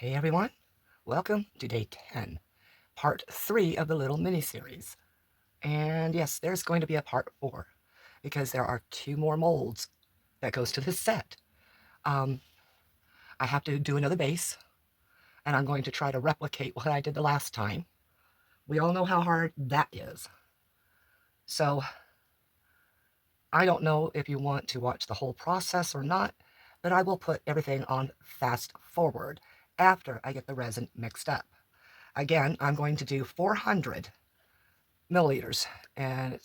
Hey everyone, welcome to day 10, part 3 of the little mini-series. And yes, there's going to be a part 4, because there are 2 more molds that goes to this set. I have to do another base, and I'm going to try to replicate what I did the last time. We all know how hard that is. So, I don't know if you want to watch the whole process or not, but I will put everything on fast forward after I get the resin mixed up. Again, I'm going to do 400 milliliters, and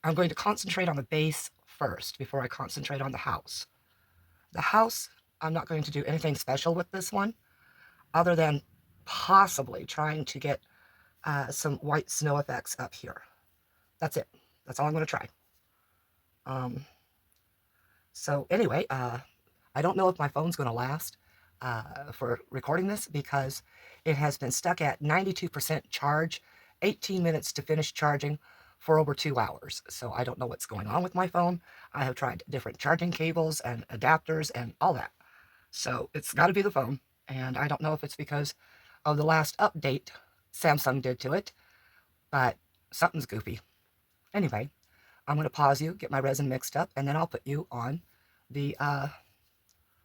I'm going to concentrate on the base first before I concentrate on the house. The house, I'm not going to do anything special with this one, other than possibly trying to get some white snow effects up here. That's it. That's all I'm going to try. So anyway, I don't know if my phone's going to last for recording this, because it has been stuck at 92% charge, 18 minutes to finish charging for over 2 hours. So I don't know what's going on with my phone. I have tried different charging cables and adapters and all that. So it's got to be the phone. And I don't know if it's because of the last update Samsung did to it, but something's goofy. Anyway, I'm going to pause you, get my resin mixed up, and then I'll put you on the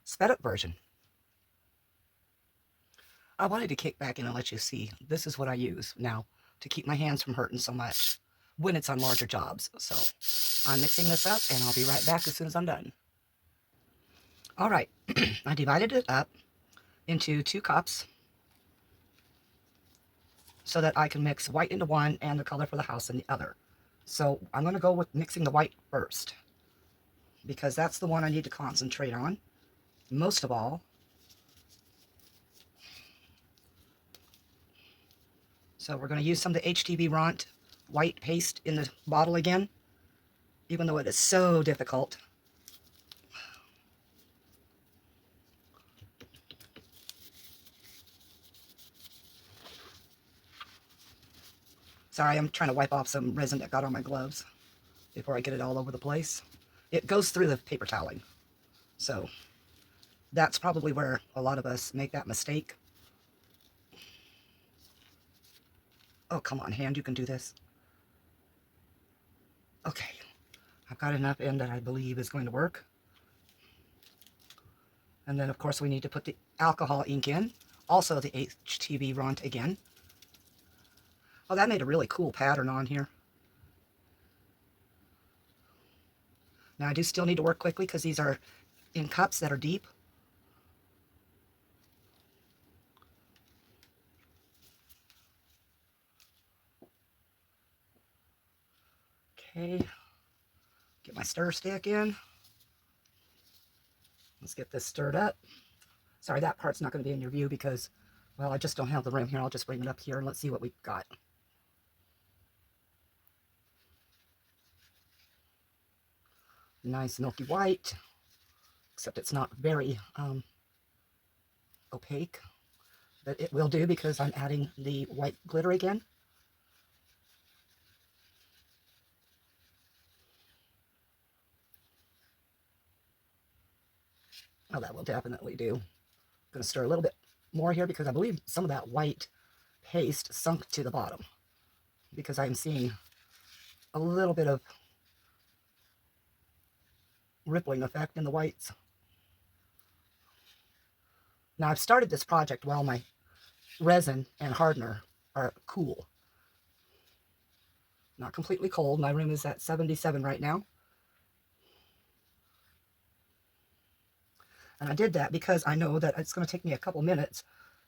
sped up version. I wanted to kick back in and let you see this is what I use now to keep my hands from hurting so much when it's on larger jobs. So I'm mixing this up, and I'll be right back as soon as I'm done. All right, I divided it up into 2 cups so that I can mix white into one and the color for the house in the other. So I'm going to go with mixing the white first, because that's the one I need to concentrate on most of all. So we're going to use some of the HTV Ront white paste in the bottle again, even though it is so difficult. Sorry, I'm trying to wipe off some resin that got on my gloves before I get it all over the place. It goes through the paper toweling. So that's probably where a lot of us make that mistake. Oh, come on, hand, you can do this. Okay, I've got enough in that I believe is going to work. And then, of course, we need to put the alcohol ink in. Also the HTV Ront again. Oh, that made a really cool pattern on here. Now, I do still need to work quickly because these are in cups that are deep. Okay, get my stir stick in. Let's get this stirred up. Sorry, that part's not going to be in your view because, well, I just don't have the room here. I'll just bring it up here and let's see what we've got. Nice milky white, except it's not very opaque, but it will do because I'm adding the white glitter again. Oh, that will definitely do. I'm going to stir a little bit more here because I believe some of that white paste sunk to the bottom, because I'm seeing a little bit of rippling effect in the whites. Now, I've started this project while my resin and hardener are cool. Not completely cold. My room is at 77 right now. And I did that because I know that it's going to take me a couple minutes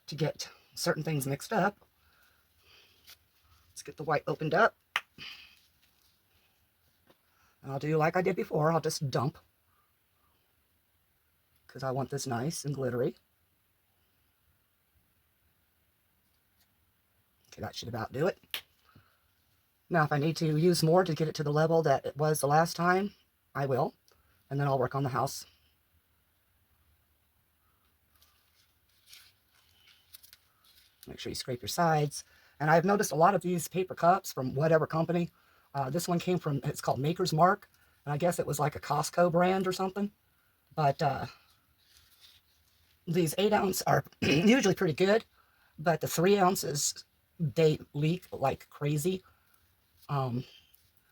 to get certain things mixed up. Let's get the white opened up. And I'll do like I did before. I'll just dump, because I want this nice and glittery. Okay, that should about do it. Now, if I need to use more to get it to the level that it was the last time, I will. And then I'll work on the house. Make sure you scrape your sides. And I've noticed a lot of these paper cups from whatever company. This one came from, it's called Maker's Mark. And I guess it was like a Costco brand or something. But These 8-ounce are usually pretty good, but the 3 ounces, they leak like crazy.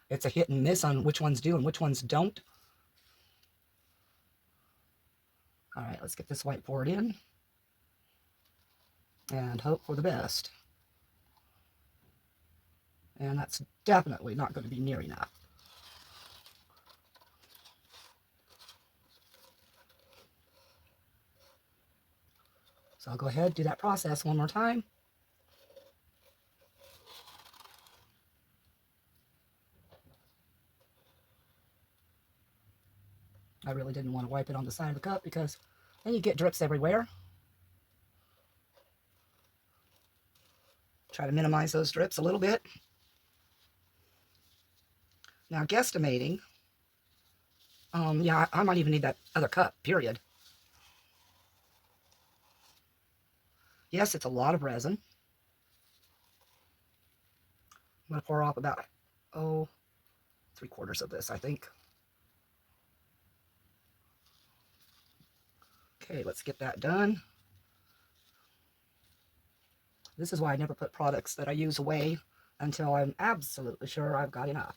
It's a hit and miss on which ones do and which ones don't. All right, let's get this white poured in and hope for the best. And that's definitely not going to be near enough. So I'll go ahead and do that process one more time. I really didn't want to wipe it on the side of the cup because then you get drips everywhere. Try to minimize those drips a little bit. Now, guesstimating, yeah, I might even need that other cup, period. Yes, it's a lot of resin. I'm going to pour off about, 3/4 of this, I think. Okay, let's get that done. This is why I never put products that I use away until I'm absolutely sure I've got enough.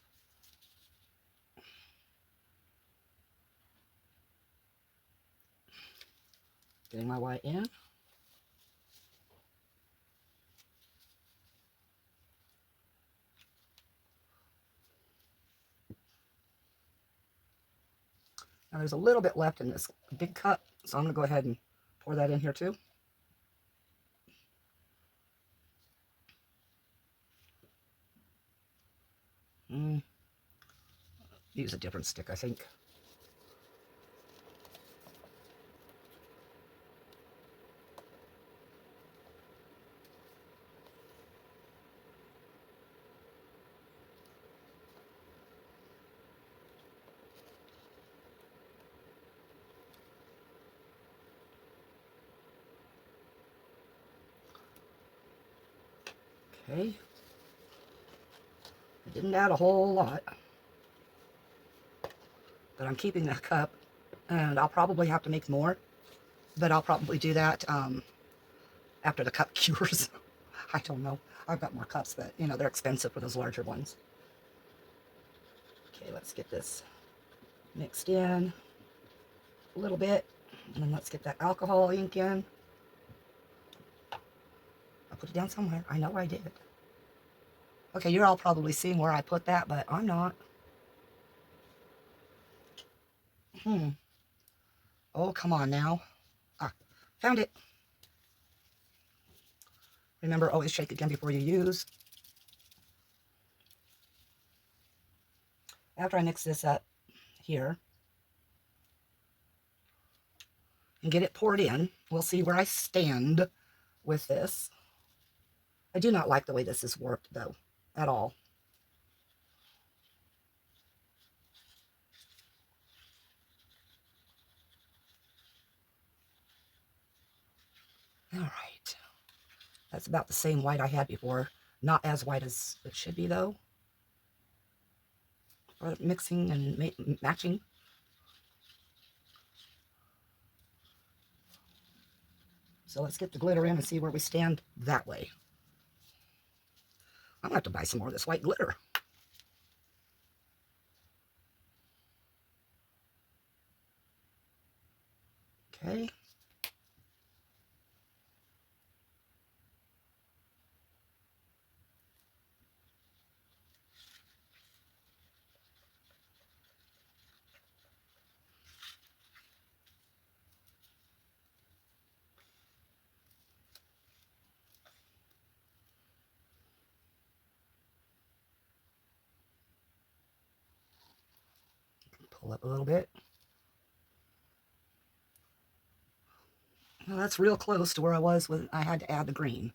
Getting my white in. Now there's a little bit left in this big cup, so I'm going to go ahead and pour that in here too. Use a different stick, I think. Okay. I didn't add a whole lot, but I'm keeping that cup, and I'll probably have to make more, but I'll probably do that after the cup cures. I don't know. I've got more cups, but, you know, they're expensive for those larger ones. Okay, let's get this mixed in a little bit, and then let's get that alcohol ink in. I put it down somewhere. I know I did. Okay, you're all probably seeing where I put that, but I'm not. Oh, come on now. Ah, found it. Remember, always shake again before you use. After I mix this up here and get it poured in, we'll see where I stand with this. I do not like the way this is worked, though, at all. All right. That's about the same white I had before. Not as white as it should be, though. For mixing and matching. So let's get the glitter in and see where we stand that way. I'm going to have to buy some more of this white glitter. Okay. Pull up a little bit. Well, that's real close to where I was when I had to add the green.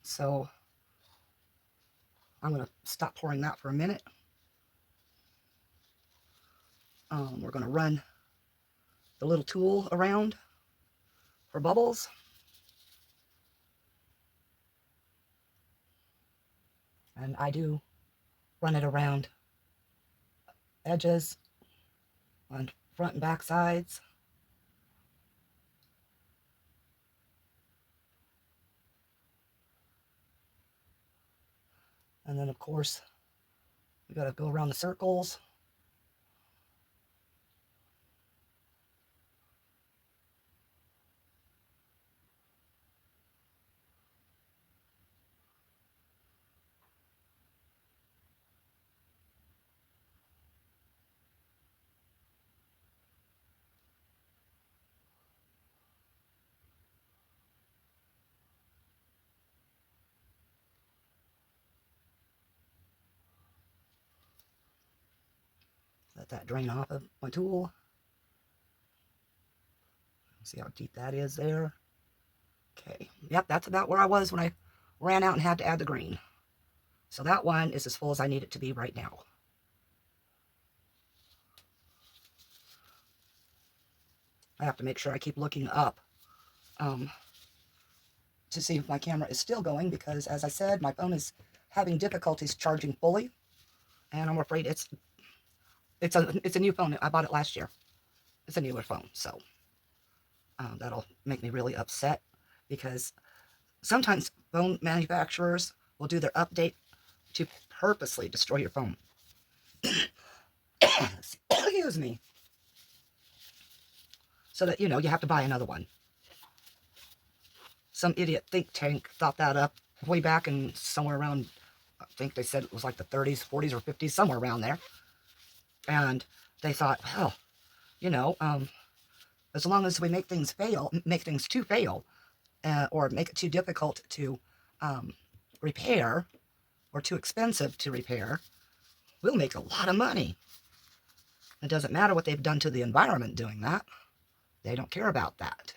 So I'm going to stop pouring that for a minute. We're going to run the little tool around for bubbles. And I do run it around edges on front and back sides. And then, of course, we got to go around the circles. Let that drain off of my tool. See how deep that is there. Okay, yep, that's about where I was when I ran out and had to add the green. So that one is as full as I need it to be right now. I have to make sure I keep looking up to see if my camera is still going, because as I said, my phone is having difficulties charging fully, and I'm afraid it's a new phone. I bought it last year. It's a newer phone, so that'll make me really upset, because sometimes phone manufacturers will do their update to purposely destroy your phone. Excuse me. So that, you know, you have to buy another one. Some idiot think tank thought that up way back in somewhere around, I think they said it was like the 30s, 40s, or 50s, somewhere around there. And they thought, well, you know, as long as we make things too fail, or make it too difficult to repair, or too expensive to repair, we'll make a lot of money. It doesn't matter what they've done to the environment doing that. They don't care about that.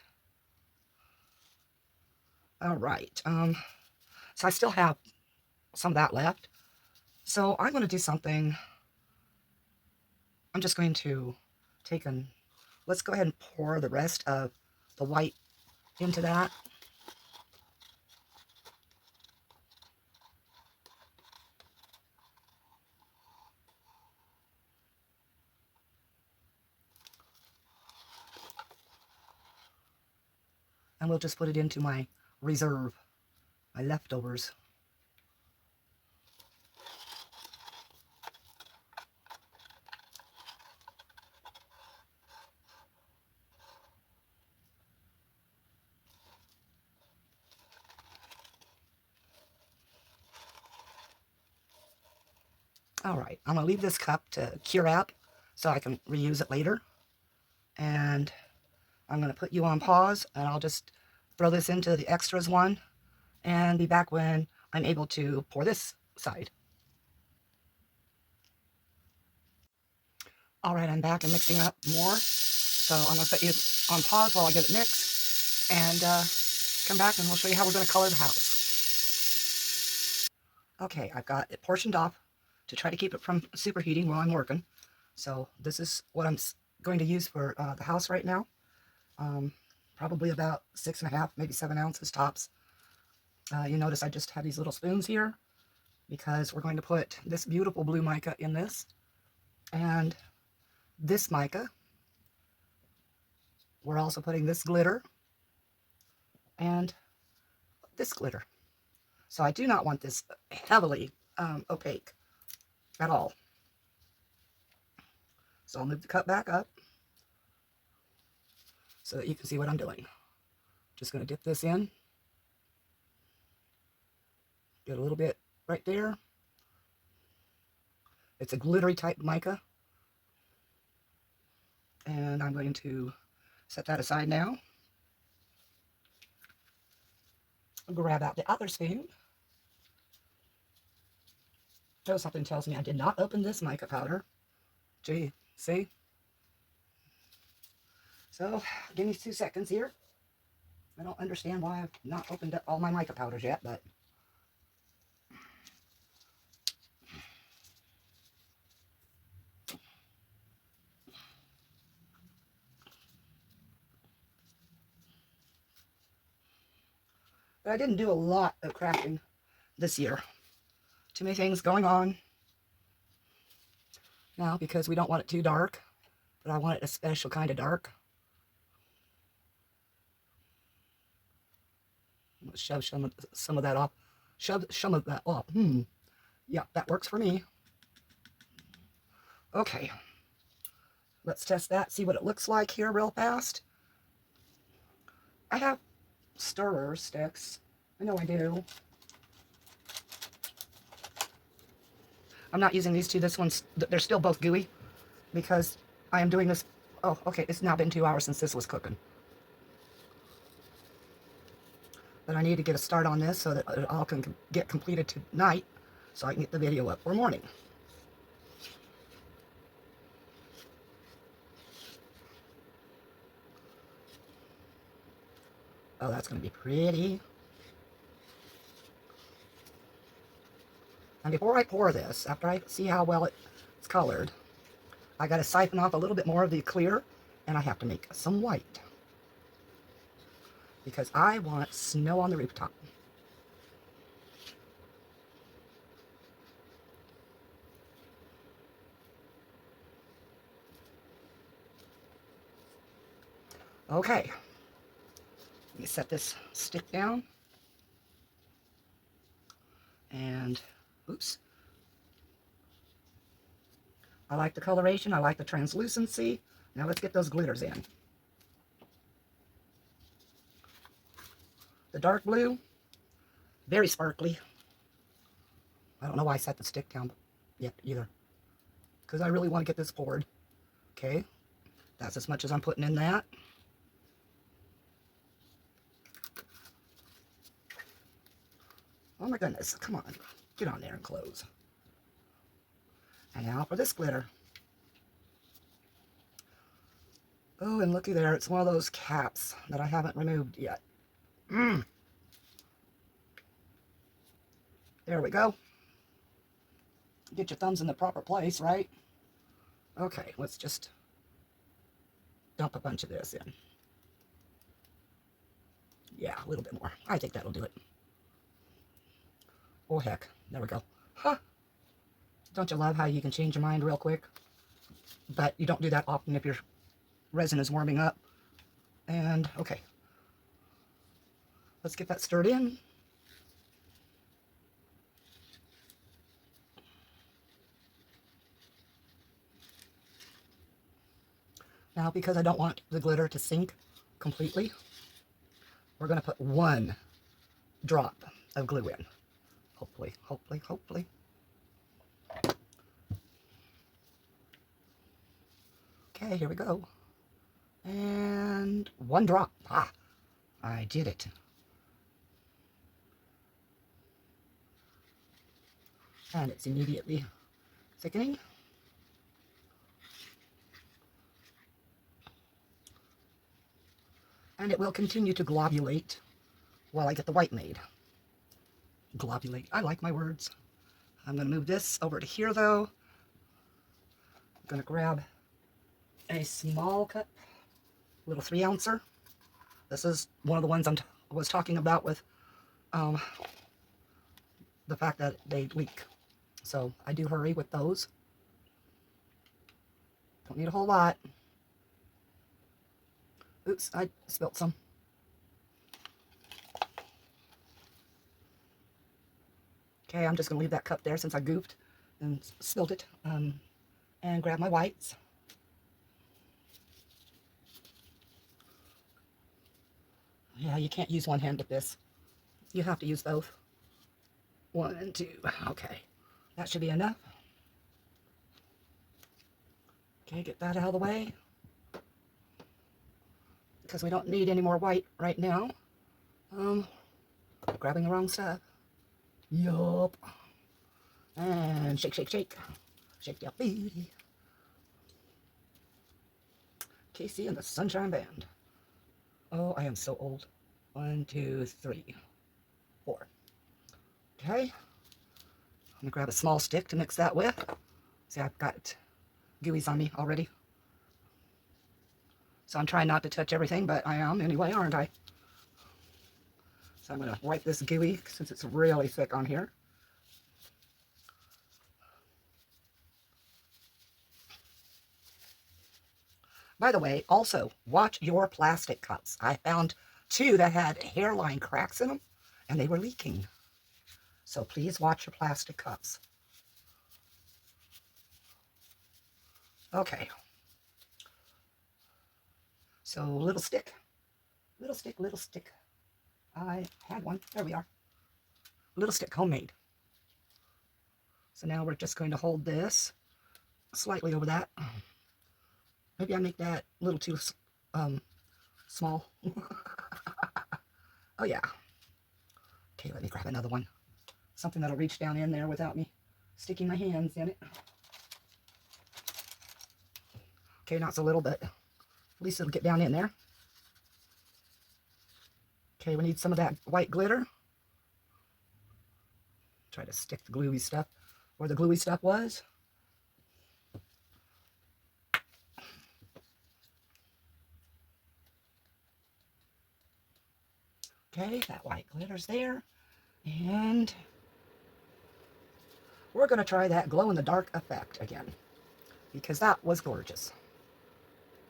All right. So I still have some of that left. So I'm going to do something. I'm just going to take and let's go ahead and pour the rest of the white into that. And we'll just put it into my reserve, my leftovers. All right, I'm going to leave this cup to cure up so I can reuse it later. And I'm going to put you on pause, and I'll just throw this into the extras one and be back when I'm able to pour this side. All right, I'm back and mixing up more. So I'm going to put you on pause while I get it mixed, and come back and we'll show you how we're going to color the house. Okay, I've got it portioned off to try to keep it from superheating while I'm working. So this is what I'm going to use for the house right now. Probably about 6.5, maybe 7 ounces tops. You notice I just have these little spoons here because we're going to put this beautiful blue mica in this, and this mica. We're also putting this glitter and this glitter. So I do not want this heavily opaque at all. So I'll move the cup back up so that you can see what I'm doing. Just going to dip this in. Get a little bit right there. It's a glittery type mica. And I'm going to set that aside now. I'll grab out the other spoon. Oh, something tells me I did not open this mica powder. Gee, see? So, give me 2 seconds here. I don't understand why I've not opened up all my mica powders yet, but I didn't do a lot of crafting this year. Too many things going on now because we don't want it too dark, but I want it a special kind of dark. Let's shove some of that off. Shove some of that off. Yeah, that works for me. Okay, let's test that, see what it looks like here real fast. I have stirrer sticks. I know I do. I'm not using these two. This one's, they're still both gooey because I am doing this. Oh, okay, it's now been 2 hours since this was cooking. But I need to get a start on this so that it all can get completed tonight so I can get the video up for morning. Oh, that's going to be pretty. And before I pour this, after I see how well it's colored, I got to siphon off a little bit more of the clear, and I have to make some white. Because I want snow on the rooftop. Okay. Let me set this stick down. And, oops. I like the coloration. I like the translucency. Now let's get those glitters in. The dark blue, very sparkly. I don't know why I set the stick down yet either, because I really want to get this poured. Okay, that's as much as I'm putting in that. Oh my goodness, come on, get on there and close. And now for this glitter. Oh, and looky there, it's one of those caps that I haven't removed yet. There we go. Get your thumbs in the proper place, right? Okay, let's just dump a bunch of this in. Yeah, a little bit more. I think that'll do it. Oh, heck. There we go. Huh. Don't you love how you can change your mind real quick? But you don't do that often if your resin is warming up. And, okay. Let's get that stirred in. Now, because I don't want the glitter to sink completely, we're going to put 1 drop of glue in. Hopefully, hopefully, hopefully. Okay, here we go. And 1 drop. Ah, I did it. And it's immediately thickening. And it will continue to globulate while I get the white made. Globulate. I like my words. I'm going to move this over to here, though. I'm going to grab a small cup, little 3-ouncer. This is one of the ones I was talking about with the fact that they leak. So I do hurry with those. Don't need a whole lot. Oops, I spilt some. Okay, I'm just going to leave that cup there since I goofed and spilled it. And grab my whites. Yeah, you can't use one hand with this. You have to use both. 1 and 2. Okay, that should be enough. Okay, get that out of the way, because we don't need any more white right now. Grabbing the wrong stuff. Yup. And shake, shake, shake. Shake your booty. Casey and the Sunshine Band. Oh, I am so old. 1, 2, 3, 4. Okay. I'm gonna grab a small stick to mix that with. See, I've got gooeys on me already. So I'm trying not to touch everything, but I am anyway, aren't I? So I'm gonna wipe this gooey since it's really thick on here. By the way, also, watch your plastic cups. I found 2 that had hairline cracks in them, and they were leaking. So please watch your plastic cups. Okay. So little stick, little stick, little stick. I had one. There we are. Little stick, homemade. So now we're just going to hold this slightly over that. Maybe I make that a little too small. Oh yeah. Okay, let me grab another one. Something that'll reach down in there without me sticking my hands in it. Okay, not so little, but at least it'll get down in there. Okay, we need some of that white glitter. Try to stick the gluey stuff where the gluey stuff was. Okay, that white glitter's there. And we're going to try that glow-in-the-dark effect again, because that was gorgeous.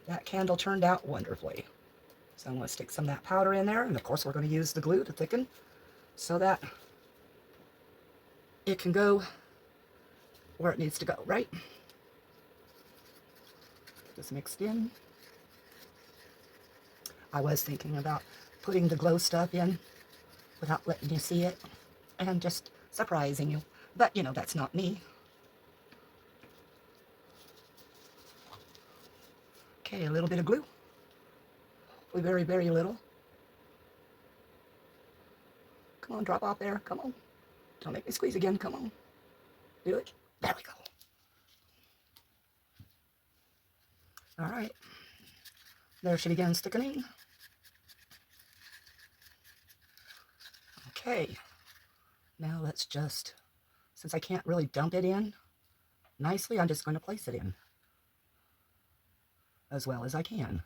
That candle turned out wonderfully. So I'm going to stick some of that powder in there, and of course we're going to use the glue to thicken so that it can go where it needs to go, right? Just mixed in. I was thinking about putting the glow stuff in without letting you see it and just surprising you. But, you know, that's not me. Okay, a little bit of glue. Hopefully very, very little. Come on, drop off there. Come on. Don't make me squeeze again. Come on. Do it. There we go. All right. There she begins thickening. Okay. Now let's just, since I can't really dump it in nicely, I'm just going to place it in as well as I can.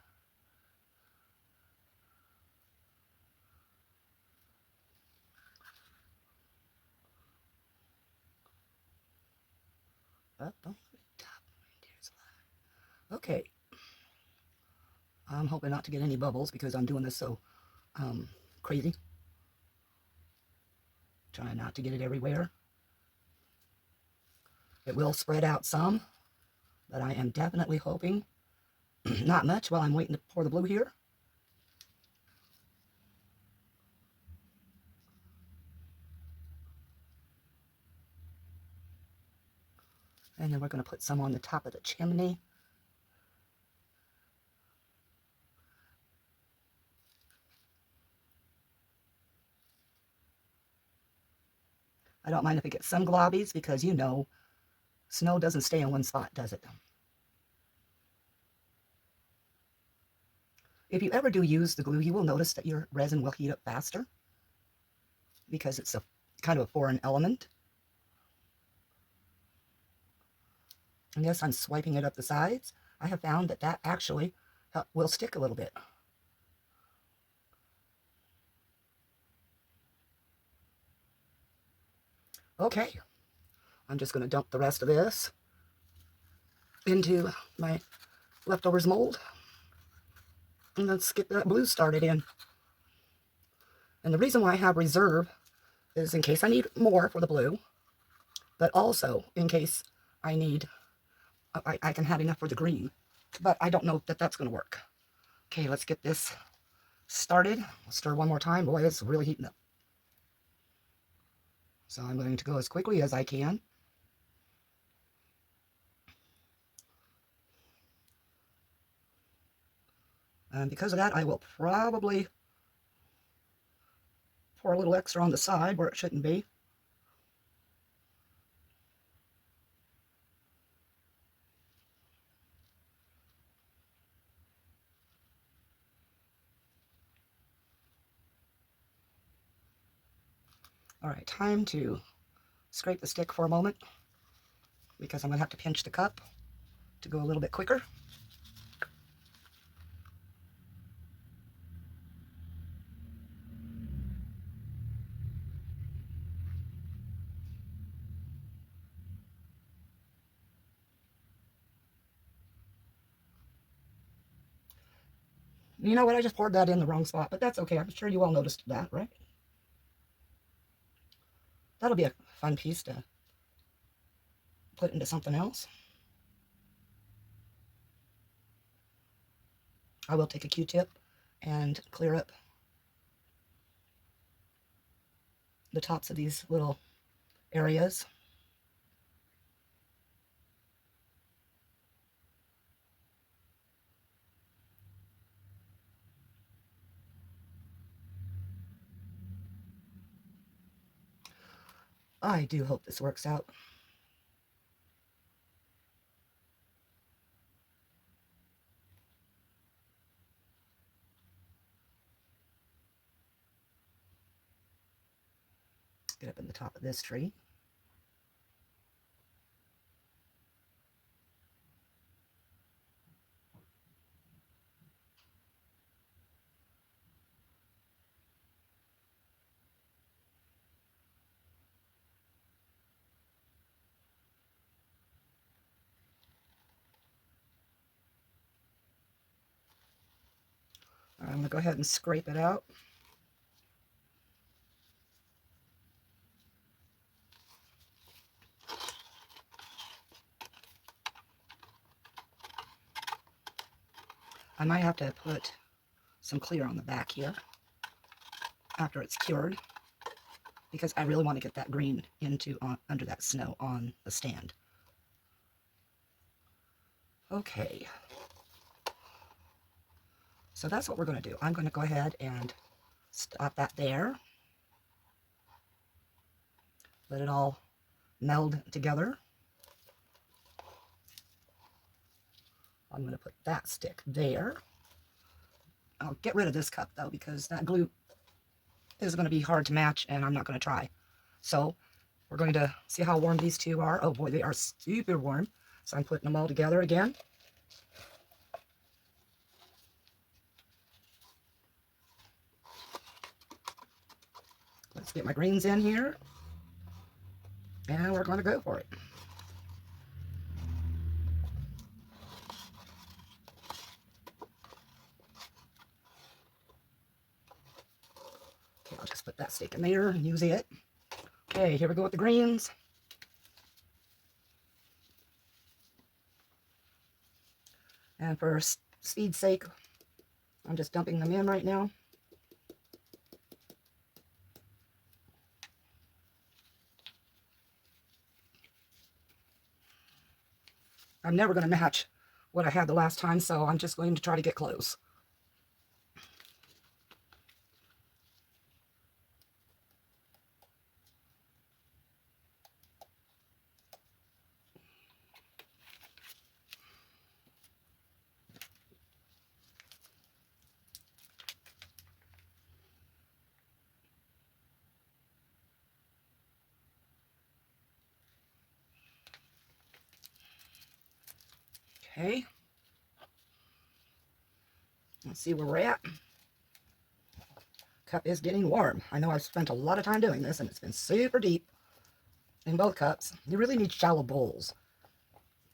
Up on the top. Okay. I'm hoping not to get any bubbles because I'm doing this so crazy. Trying not to get it everywhere. It will spread out some, but I am definitely hoping not much while I'm waiting to pour the blue here. And then we're going to put some on the top of the chimney. I don't mind if it gets some globbies because, you know, snow doesn't stay in one spot, does it? If you ever do use the glue, you will notice that your resin will heat up faster because it's a kind of a foreign element. And yes, I'm swiping it up the sides. I have found that that actually will stick a little bit. Okay, I'm just going to dump the rest of this into my leftovers mold. And let's get that blue started in. And the reason why I have reserve is in case I need more for the blue, but also in case I need, I can have enough for the green. But I don't know that that's going to work. Okay, let's get this started. I'll stir one more time. Boy, it's really heating up. So I'm going to go as quickly as I can. And because of that, I will probably pour a little extra on the side where it shouldn't be. All right, time to scrape the stick for a moment because I'm going to have to pinch the cup to go a little bit quicker. You know what? I just poured that in the wrong spot, but that's okay. I'm sure you all noticed that, right? That'll be a fun piece to put into something else. I will take a Q-tip and clear up the tops of these little areas. I do hope this works out. Get up in the top of this tree. I'm going to go ahead and scrape it out. I might have to put some clear on the back here after it's cured, because I really want to get that green into under that snow on the stand. Okay, so that's what we're going to do. I'm going to go ahead and stop that there. Let it all meld together. I'm going to put that stick there. I'll get rid of this cup though, because that glue is going to be hard to match and I'm not going to try. So we're going to see how warm these two are. Oh boy, they are super warm. So I'm putting them all together again. Let's get my greens in here. And we're going to go for it. Okay, I'll just put that stick in there and use it. Okay, here we go with the greens. And for speed's sake, I'm just dumping them in right now. I'm never going to match what I had the last time, so I'm just going to try to get close. Okay. Let's see where we're at. Cup is getting warm. I know I've spent a lot of time doing this and it's been super deep in both cups. You really need shallow bowls,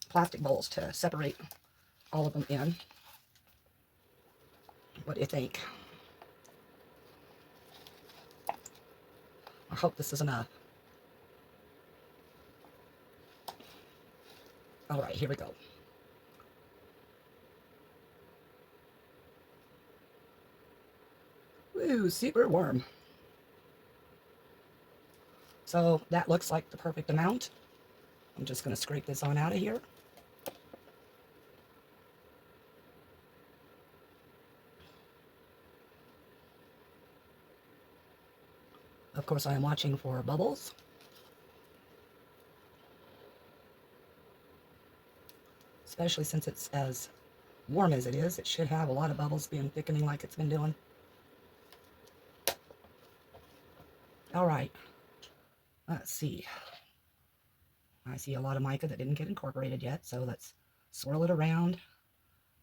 plastic bowls, to separate all of them in. What do you think? I hope this is enough. All right, here we go. Woo, super warm. So that looks like the perfect amount. I'm just going to scrape this on out of here. Of course, I am watching for bubbles. Especially since it's as warm as it is, it should have a lot of bubbles being thickening like it's been doing. All right, let's see. I see a lot of mica that didn't get incorporated yet, so let's swirl it around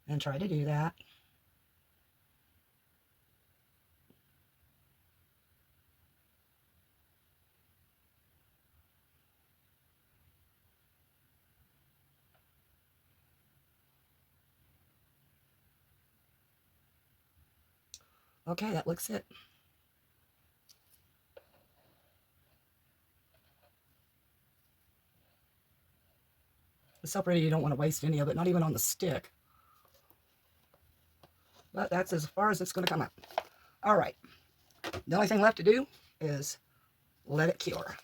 and try to do that. Okay, that looks it. It's so pretty, you don't want to waste any of it, not even on the stick. but that's as far as it's going to come up. All right, the only thing left to do is let it cure.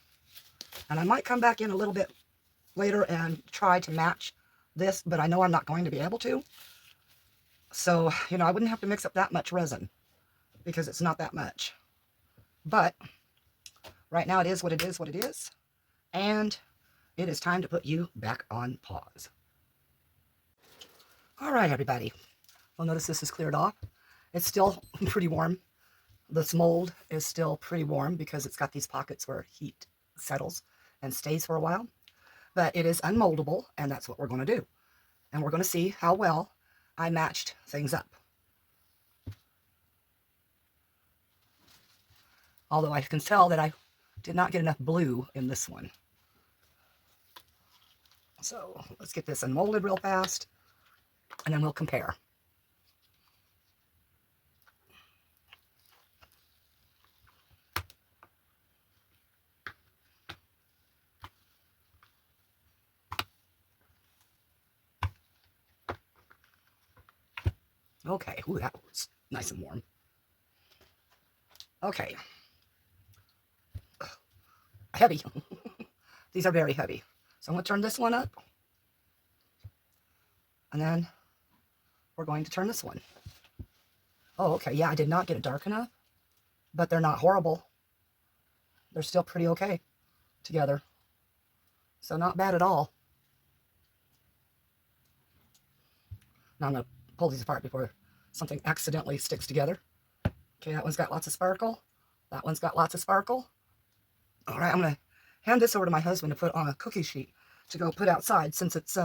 And I might come back in a little bit later and try to match this, but I know I'm not going to be able to. So, you know, I wouldn't have to mix up that much resin because it's not that much. But right now it is what it is, what it is. And it is time to put you back on pause. All right, everybody. Well, notice this is cleared off. It's still pretty warm. This mold is still pretty warm because it's got these pockets where heat settles and stays for a while. But it is unmoldable, and that's what we're going to do. And we're going to see how well I matched things up. Although I can tell that I did not get enough blue in this one. So let's get this unmolded real fast, and then we'll compare. Okay, ooh, that was nice and warm. Okay. Heavy. These are very heavy. So I'm going to turn this one up. And then we're going to turn this one. Oh, okay. Yeah, I did not get it dark enough. But they're not horrible. They're still pretty okay together. So not bad at all. Now I'm going to pull these apart before something accidentally sticks together. Okay, that one's got lots of sparkle. That one's got lots of sparkle. All right, I'm going to hand this over to my husband to put on a cookie sheet to go put outside since it's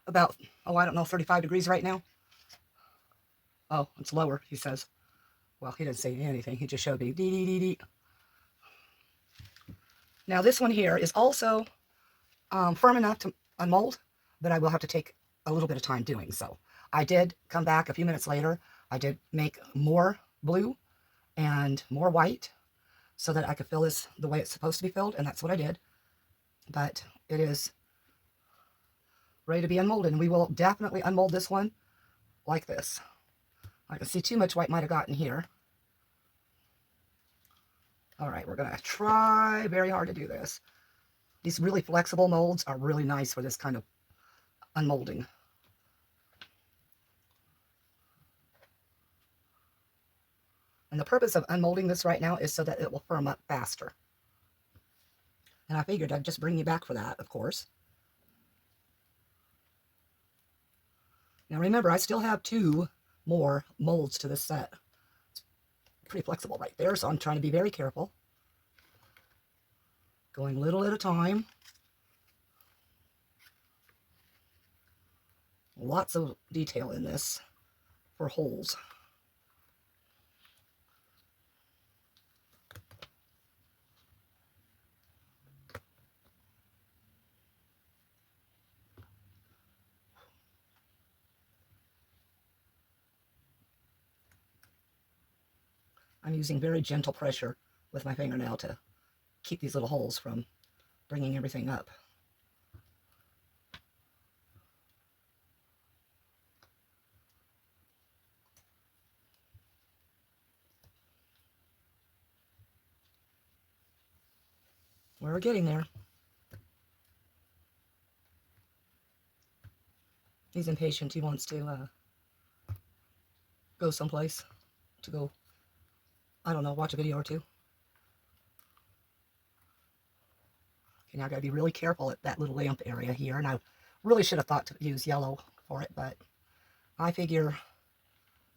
about, oh, I don't know, 35 degrees right now. Oh, it's lower, he says. Well, he didn't say anything. He just showed me. Dee, dee, dee, dee. Now, this one here is also firm enough to unmold, but I will have to take a little bit of time doing so. I did come back a few minutes later. I did make more blue and more white so that I could fill this the way it's supposed to be filled, and that's what I did. But it is ready to be unmolded, and we will definitely unmold this one like this. I can see too much white might have gotten here. All right, we're going to try very hard to do this. These really flexible molds are really nice for this kind of unmolding. And the purpose of unmolding this right now is so that it will firm up faster. And I figured I'd just bring you back for that, of course. Now remember, I still have 2 more molds to this set. It's pretty flexible right there, so I'm trying to be very careful. Going little at a time. Lots of detail in this for holes. I'm using very gentle pressure with my fingernail to keep these little holes from bringing everything up. We're getting there. He's impatient. He wants to go someplace, to go, I don't know, watch a video or two. Okay, now I gotta be really careful at that little lamp area here, and I really should have thought to use yellow for it, but I figure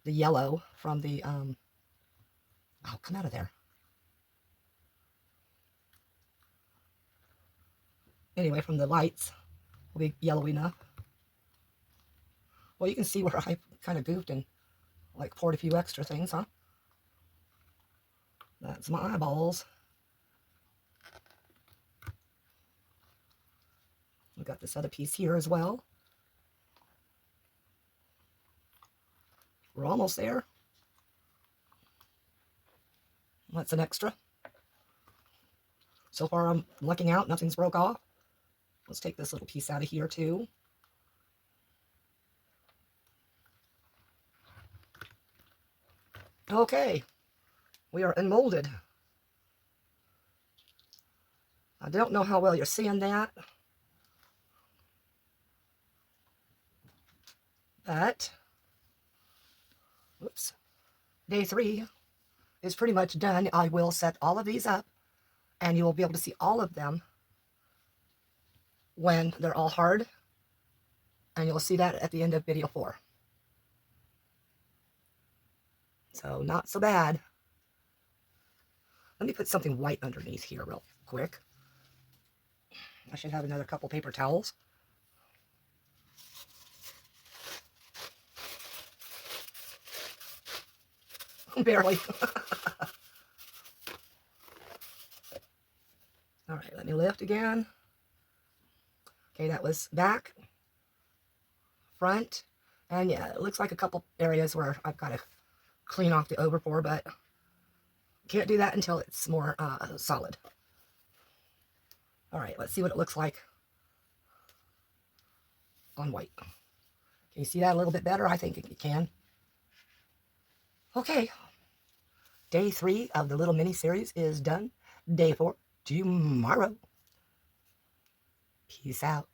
the yellow from the, oh, come out of there. Anyway, from the lights will be yellow enough. Well, you can see where I kind of goofed and like poured a few extra things, huh? That's my eyeballs. We got this other piece here as well. We're almost there. That's an extra. So far I'm lucking out, nothing's broke off. Let's take this little piece out of here too. Okay, we are enmolded. I don't know how well you're seeing that, but, whoops, day 3 is pretty much done. I will set all of these up, and you will be able to see all of them when they're all hard, and you'll see that at the end of video 4. So not so bad. Let me put something white underneath here real quick. I should have another couple paper towels. Barely. All right, let me lift again. Okay, that was back, front, and yeah, it looks like a couple areas where I've got to clean off the overpour, but can't do that until it's more solid. All right, let's see what it looks like on white. Can you see that a little bit better? I think you can. Okay, day 3 of the little mini series is done. Day 4 tomorrow. Peace out.